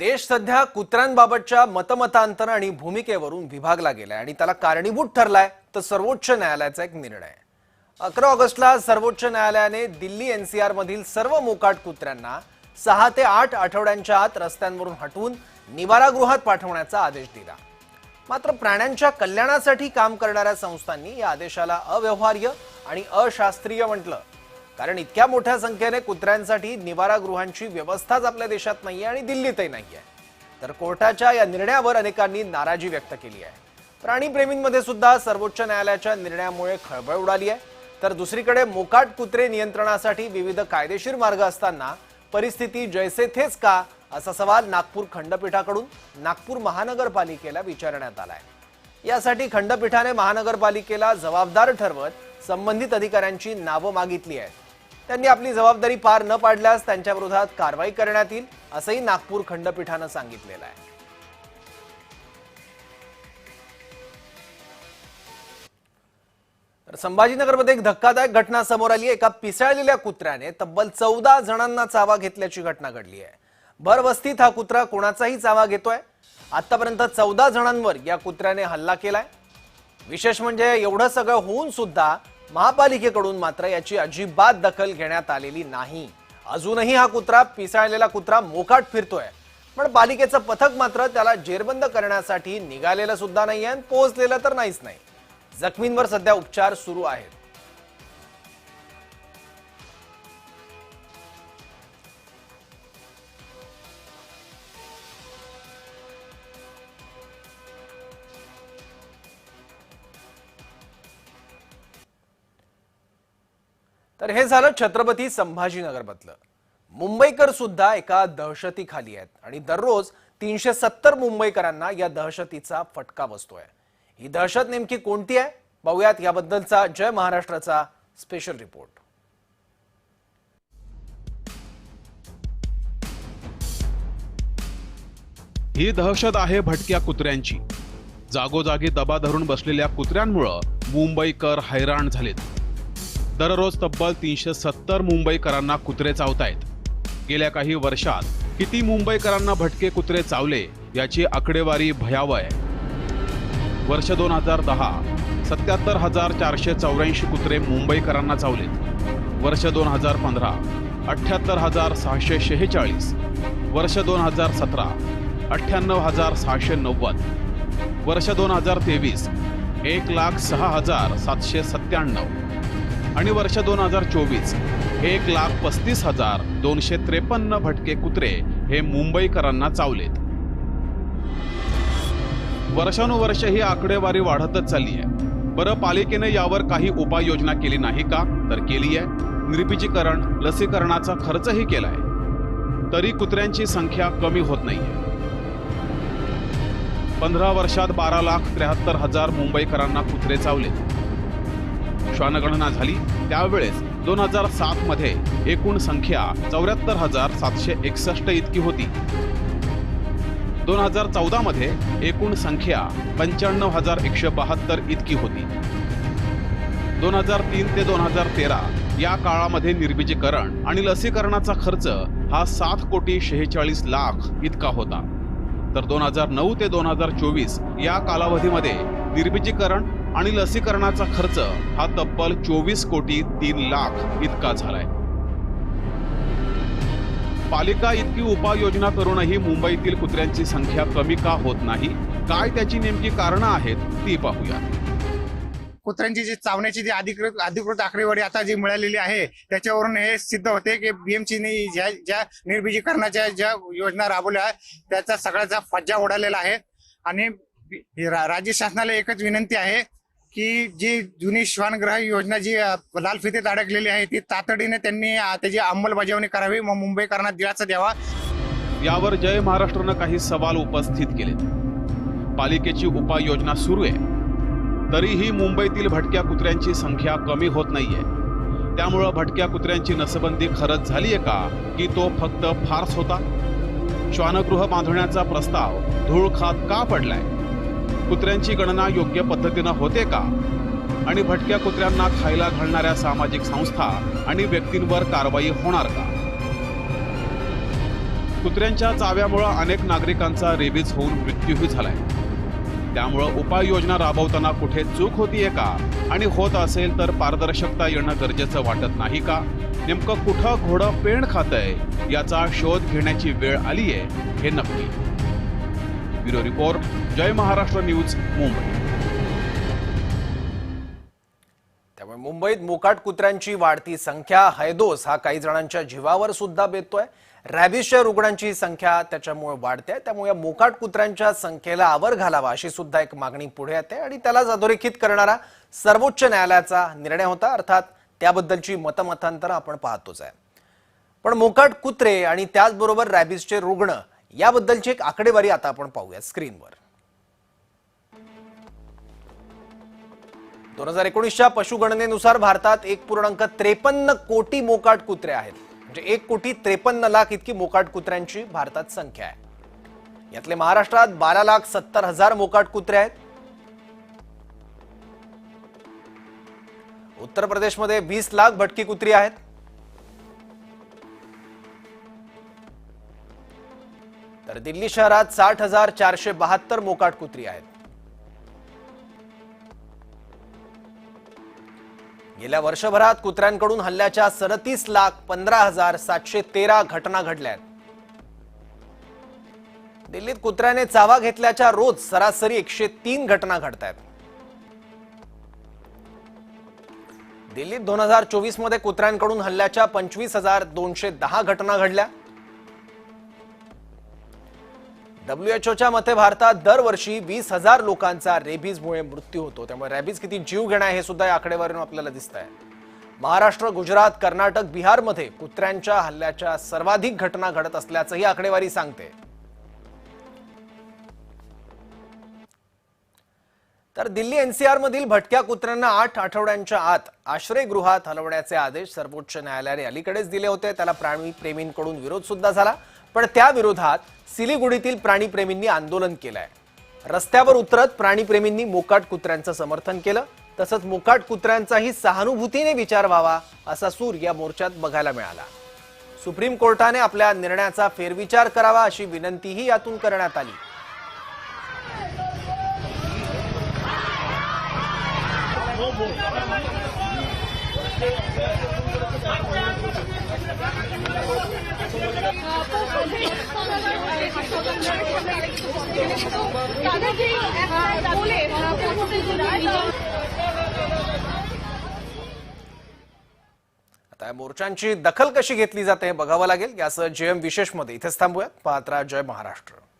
देश सध्या कुत्र्यांबाबतच्या मतमतांतर आणि भूमिकेवरून विभागला गेलाय आणि त्याला कारणीभूत ठरलाय तर सर्वोच्च न्यायालयाचा एक निर्णय। 11 ऑगस्टला सर्वोच्च न्यायालयाने दिल्ली एनसीआर मधील सर्व मोकाट कुत्र्यांना 6 ते 8 आठवड्यांच्या आत रस्त्यांवरून हटवून निवारागृहात पाठवण्याचा आदेश दिला। मात्र प्राण्यांच्या कल्याणासाठी काम करणाऱ्या संस्थांनी या आदेशाला अव्यवहार्य आणि अशास्त्रीय म्हटलं, कारण इतक्या मोठ्या संख्येने कुत्र्यांसाठी निवारागृहांची व्यवस्थाच आपल्या देशात नाहीये आणि दिल्लीतही नाहीये। तर कोर्टाच्या या निर्णयावर अनेकांनी नाराजी व्यक्त केली आहे। प्राणीप्रेमींमध्ये सुद्धा सर्वोच्च न्यायालयाच्या निर्णयामुळे खळबळ उडाली आहे। तर दुसरीकडे मोकाट कुत्रे नियंत्रणासाठी विविध कायदेशीर मार्ग असताना परिस्थिती जैसे थेच का, असा सवाल नागपूर खंडपीठाकडून नागपूर महानगरपालिकेला विचारण्यात आलाय। यासाठी खंडपीठाने महानगरपालिकेला जबाबदार ठरवत संबंधित अधिकाऱ्यांची नावं मागितली आहेत। त्यांनी आपली जबाबदारी पार न पाडल्यास त्यांच्या विरोधात कारवाई करण्यात येईल, असंही नागपूर खंडपीठाने सांगितलेलं आहे। तर संभाजीनगरमध्ये एक धक्कादायक घटना समोर आली आहे। एका पिसाळलेल्या कुत्र्याने तब्बल 14 जणांना चावा घेतल्याची घटना घडली आहे। भरवस्तीत हा कुत्रा कोणाचाही चावा घेतोय। आतापर्यंत 14 जणांवर या कुत्र्याने हल्ला केलाय। विशेष म्हणजे एवढं सगळं होऊन सुद्धा महापालिकेकडून मात्र याची अजिबात दखल घेण्यात आलेली नाही। अजूनही हा कुत्रा, पिसाळलेला कुत्रा मोकाट फिरतोय, पण पालिकेचं पथक मात्र त्याला जेरबंद करण्यासाठी निघालेलं सुद्धा नाहीये आणि पोहोचलेलं तर नाहीच नाही। जखमींवर सध्या उपचार सुरू आहेत। तर हे झालं छत्रपती संभाजीनगरमधलं। मुंबईकर सुद्धा एका दहशतीखाली आहेत आणि दररोज 370 मुंबईकरांना या दहशतीचा फटका बसतोय। ही दहशत नेमकी कोणती आहे, पाहूयात याबद्दलचा जय महाराष्ट्राचा स्पेशल रिपोर्ट। ही दहशत आहे भटक्या कुत्र्यांची। जागोजागी दबा धरून बसलेल्या कुत्र्यांमुळे मुंबईकर हैराण झालेत। दररोज तब्बल 370 मुंबईकरांना कुत्रे चावतायत। गेल्या काही वर्षात किती मुंबईकरांना भटके कुत्रे चावले याची आकडेवारी भयावह आहे। वर्ष 2010 77,484 कुत्रे मुंबईकरांना चावलेत। वर्ष 2015 78,646, वर्ष 2017 98,690, वर्ष 2023 1,06,797 आणि वर्ष 2024 1,35,253 भटके कुत्रे हे मुंबईकरांना चावलेत। वर्षानुवर्ष ही आकडेवारी वाढतच चालली आहे। बरं, पालिकेने यावर काही उपाययोजना केली नाही का? तर केली आहे। निर्बीजीकरण, लसीकरणाचा खर्चही केलाय, तरी कुत्र्यांची संख्या कमी होत नाहीये। 15 वर्षात 12,73,000 मुंबईकरांना कुत्रे चावलेत। श्वानगणना झाली त्यावेळेस 2007 मध्ये एकूण संख्या 74,761 इतकी होती। 2014 मध्ये एकूण संख्या 95,172 इतकी होती। 2003 ते 2013 या काळामध्ये निर्बीजीकरण आणि लसीकरणाचा खर्च हा 7,46,00,000 इतका होता। तर 2009 ते 2024 या कालावधीमध्ये निर्बीजीकरण आणि लसीकरणाचा खर्च हा तब्बल 24,03,00,000 इतका झालाय। पालिका इतकी उपाययोजना करूनही मुंबईतील कुत्र्यांची संख्या कमी का होत नाही? काय त्याची नेमकी कारणं आहेत ती पाहूया। कुत्र्यांची जी चावण्याची जी अधिकृत आकडेवारी आता जी मिळालेली आहे त्याच्यावरून हे सिद्ध होते की बीएमसीने ज्या निर्बीजीकरणाच्या ज्या योजना राबवल्या त्याचा सगळ्याचा फज्जा उडालेला आहे। आणि राज्य शासनाला एकच विनंती आहे की जी जुनी श्वानग्रह योजना जी लाल फितीत अडकलेली आहे ती तातडीने त्यांनी त्याची अंमलबजावणी करावी, मग मुंबईकरांना दिलासा द्यावा। यावर जय महाराष्ट्रानं काही सवाल उपस्थित केले। पालिकेची उपाययोजना सुरू आहे, तरीही मुंबईतील भटक्या कुत्र्यांची संख्या कमी होत नाहीये। त्यामुळे भटक्या कुत्र्यांची नसबंदी खरंच झालीये का, की तो फक्त फार्स होता? श्वानगृह बांधण्याचा प्रस्ताव धूळ खात का पडलाय? कुत्र्यांची गणना योग्य पद्धतीनं होते का? आणि भटक्या कुत्र्यांना खायला घालणाऱ्या सामाजिक संस्था आणि व्यक्तींवर कारवाई होणार का? कुत्र्यांच्या चाव्यामुळे अनेक नागरिकांचा रेबीज होऊन मृत्यूही झालाय। त्यामुळे उपाययोजना राबवताना कुठे चूक होतीये का आणि होत असेल तर पारदर्शकता येणं गरजेचं वाटत नाही का? नेमकं कुठं घोडं पेंड खातंय याचा शोध घेण्याची वेळ आलीये हे नक्की। ब्युरो रिपोर्ट, जय महाराष्ट्र न्यूज, मुंबई। त्यामुळे मुंबईत मोकाट कुत्र्यांची वाढती संख्या, हैदोस हा काही जणांच्या जीवावर सुद्धा बेततोय। रॅबिसच्या रुग्णांची संख्या त्याच्यामुळे वाढते, त्यामुळे या मोकाट कुत्र्यांच्या संख्येला आवर घालावा अशी सुद्धा एक मागणी पुढे येते आणि त्यालाच अधोरेखित करणारा सर्वोच्च न्यायालयाचा निर्णय होता। अर्थात त्याबद्दलची मतमतांतर आपण पाहतोच आहे। पण मोकाट कुत्रे आणि त्याचबरोबर रॅबिसचे रुग्ण याबद्दलची एक आकडेवारी आता आपण पाहूया स्क्रीनवर। 2019च्या पशुगणनेनुसार भारतात 1.53 कोटी मोकाट कुत्रे आहेत। म्हणजे 1,53,00,000 इतकी मोकाट कुत्र्यांची भारतात संख्या आहे। यातले महाराष्ट्रात 12,70,000 मोकाट कुत्रे आहेत। उत्तर प्रदेशमध्ये 20 लाख भटकी कुत्री आहेत। तर दिल्ली शहरात 60,472 मोकाट कुत्री आहेत। गेल्या वर्षभरात कुत्र्यांकडून हल्ल्याच्या 37,15,713 घटना घडल्या आहेत। दिल्लीत कुत्र्याने चावा घेतल्याच्या रोज सरासरी 103 घटना घडत आहेत। दिल्लीत 2024 मध्ये कुत्र्यांकडून हल्ल्याच्या 25,210 घटना घडल्या। WHOच्या मते भारतात दरवर्षी 20,000 लोकांचा रेबीजमुळे मृत्यू होतो। त्यामुळे रेबीज किती जीव घेणं आहे हे सुद्धा या आकडेवारीवरून आपल्याला दिसतंय। महाराष्ट्र, गुजरात, कर्नाटक, बिहारमध्ये कुत्र्यांच्या हल्ल्याच्या सर्वाधिक घटना घडत असल्याचं ही आकडेवारी सांगते। तर दिल्ली NCR मधील भटक्या कुत्र्यांना 8 आठवड्यांच्या आत आश्रयगृहात हलवण्याचे आदेश सर्वोच्च न्यायालयाने अलीकडेच दिले होते। त्याला प्राणीप्रेमींकडून विरोध सुद्धा झाला, पण त्या विरोधात सिलिगुडीतील प्राणीप्रेमींनी आंदोलन केलंय। रस्त्यावर उतरत प्राणीप्रेमींनी मोकाट कुत्र्यांचं समर्थन केलं। तसंच मोकाट कुत्र्यांचाही सहानुभूतीने विचार व्हावा असा सूर या मोर्चात बघायला मिळाला। सुप्रीम कोर्टाने आपल्या निर्णयाचा फेरविचार करावा अशी विनंतीही यातून करण्यात आली। आता या मोर्चांची दखल कशी घेतली जाते हे बघावं लागेल। यासह JM विशेष मध्ये इथेच थांबूयात। पाहत राहा जय महाराष्ट्र।